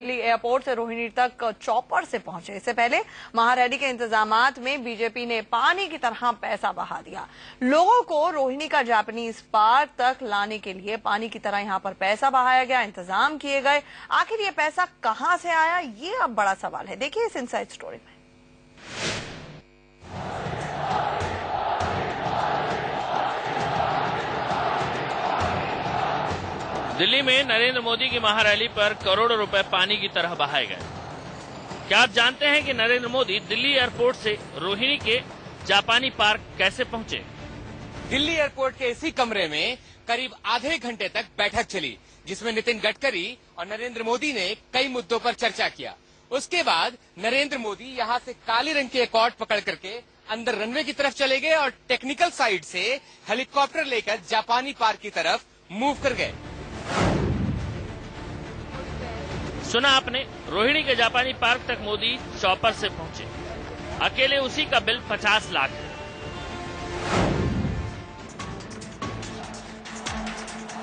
Delhi airport से रोहिणी तक chopper से पहुंचे। इससे पहले महारैली के इंतजामात में बीजेपी ने पानी की तरह पैसा बहा दिया। लोगों को रोहिणी का जापानीज पार्क तक लाने के लिए पानी की तरह यहां पर पैसा बहाया गया, इंतजाम किए गए। आखिर ये पैसा कहां से आया, ये अब बड़ा सवाल है। देखिए इस इनसाइड स्टोरी में। दिल्ली में नरेंद्र मोदी की महारैली पर करोड़ों रुपए पानी की तरह बहाए गए। क्या आप जानते हैं कि नरेंद्र मोदी दिल्ली एयरपोर्ट से रोहिणी के जापानी पार्क कैसे पहुंचे? दिल्ली एयरपोर्ट के इसी कमरे में करीब आधे घंटे तक बैठक चली, जिसमें नितिन गडकरी और नरेंद्र मोदी ने कई मुद्दों पर चर्चा किया। उसके बाद नरेंद्र मोदी यहां से काले रंग की एक कॉर्ड पकड़ करके अंदर रनवे की तरफ चले गए और टेक्निकल साइड से हेलीकॉप्टर लेकर जापानी पार्क की तरफ मूव कर गए। सुना आपने, रोहिणी के जापानी पार्क तक मोदी चॉपर से पहुंचे। अकेले उसी का बिल 50 लाख है।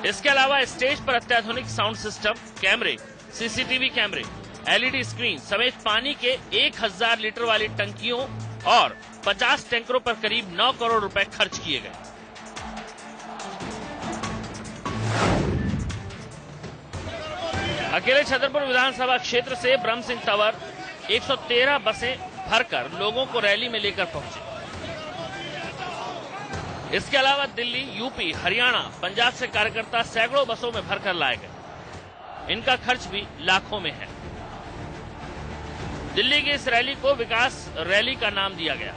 इसके अलावा स्टेज पर अत्याधुनिक साउंड सिस्टम, कैमरे, सीसीटीवी कैमरे, एलईडी स्क्रीन समेत पानी के 1000 लीटर वाली टंकियों और 50 टैंकरों पर करीब 9 करोड़ रुपए खर्च किए गए। अकेले छतरपुर विधानसभा क्षेत्र से ब्रह्म सिंह तंवर 113 बसें भरकर लोगों को रैली में लेकर पहुंचे। इसके अलावा दिल्ली, यूपी, हरियाणा, पंजाब से कार्यकर्ता सैकड़ों बसों में भरकर लाए गए। इनका खर्च भी लाखों में है। दिल्ली की इस रैली को विकास रैली का नाम दिया गया,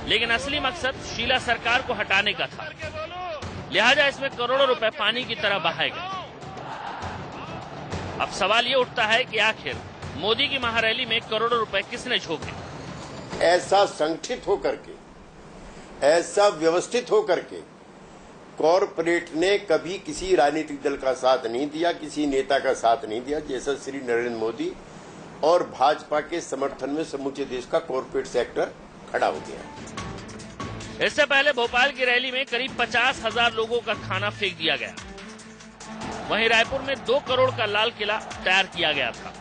लेकिन असली मकसद शीला सरकार को हटाने का था। लिहाजा इसमें करोड़ों रुपए पानी की तरह बहाए गए। अब सवाल ये उठता है कि आखिर मोदी की महारैली में करोड़ों रुपए किसने झोंके? ऐसा संगठित होकर के, ऐसा व्यवस्थित होकर के कॉरपोरेट ने कभी किसी राजनीतिक दल का साथ नहीं दिया, किसी नेता का साथ नहीं दिया, जैसा श्री नरेंद्र मोदी और भाजपा के समर्थन में समूचे देश का कॉरपोरेट सेक्टर खड़ा हो गया। इससे पहले भोपाल की रैली में करीब 50,000 लोगों का खाना फेंक दिया गया। वहीं रायपुर में 2 करोड़ का लाल किला तैयार किया गया था।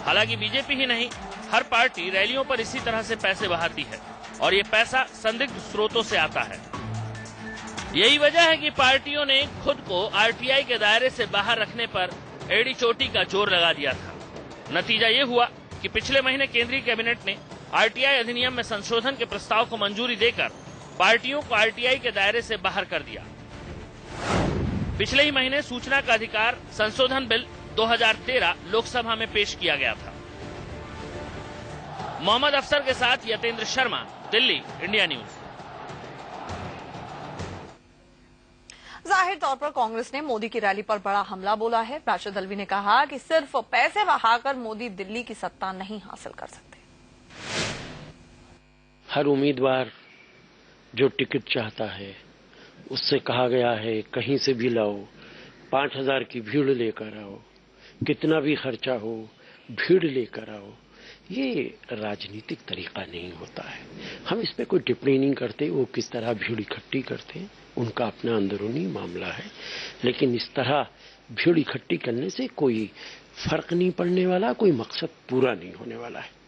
हालांकि बीजेपी ही नहीं, हर पार्टी रैलियों पर इसी तरह से पैसे बहाती है और ये पैसा संदिग्ध स्रोतों से आता है। यही वजह है कि पार्टियों ने खुद को आरटीआई के दायरे से बाहर रखने पर एड़ी चोटी का जोर लगा दिया था। नतीजा ये हुआ कि पिछले महीने केंद्रीय कैबिनेट ने आरटीआई अधिनियम में संशोधन के प्रस्ताव को मंजूरी देकर पार्टियों को आरटीआई के दायरे से बाहर कर दिया। पिछले ही महीने सूचना का अधिकार संशोधन बिल 2013 लोकसभा में पेश किया गया था। मोहम्मद अफसर के साथ यतेंद्र शर्मा, दिल्ली, इंडिया न्यूज। जाहिर तौर पर कांग्रेस ने मोदी की रैली पर बड़ा हमला बोला है। राशिद अल्वी ने कहा कि सिर्फ पैसे बहाकर मोदी दिल्ली की सत्ता नहीं हासिल कर सकते। हर उम्मीदवार जो टिकट चाहता है उससे कहा गया है कहीं से भी लाओ, 5000 की भीड़ लेकर आओ, कितना भी खर्चा हो भीड़ लेकर आओ। ये राजनीतिक तरीका नहीं होता है। हम इस पे कोई टिप्पणी नहीं करते, वो किस तरह भीड़ इकट्ठी करते हैं उनका अपना अंदरूनी मामला है, लेकिन इस तरह भीड़ इकट्ठी करने से कोई फर्क नहीं पड़ने वाला, कोई मकसद पूरा नहीं होने वाला है।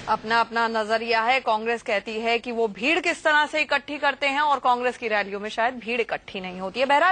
अपना अपना नजरिया है। कांग्रेस कहती है कि वो भीड़ किस तरह से इकट्ठी करते हैं और कांग्रेस की रैलियों में शायद भीड़ इकट्ठी नहीं होती है। बहरहाल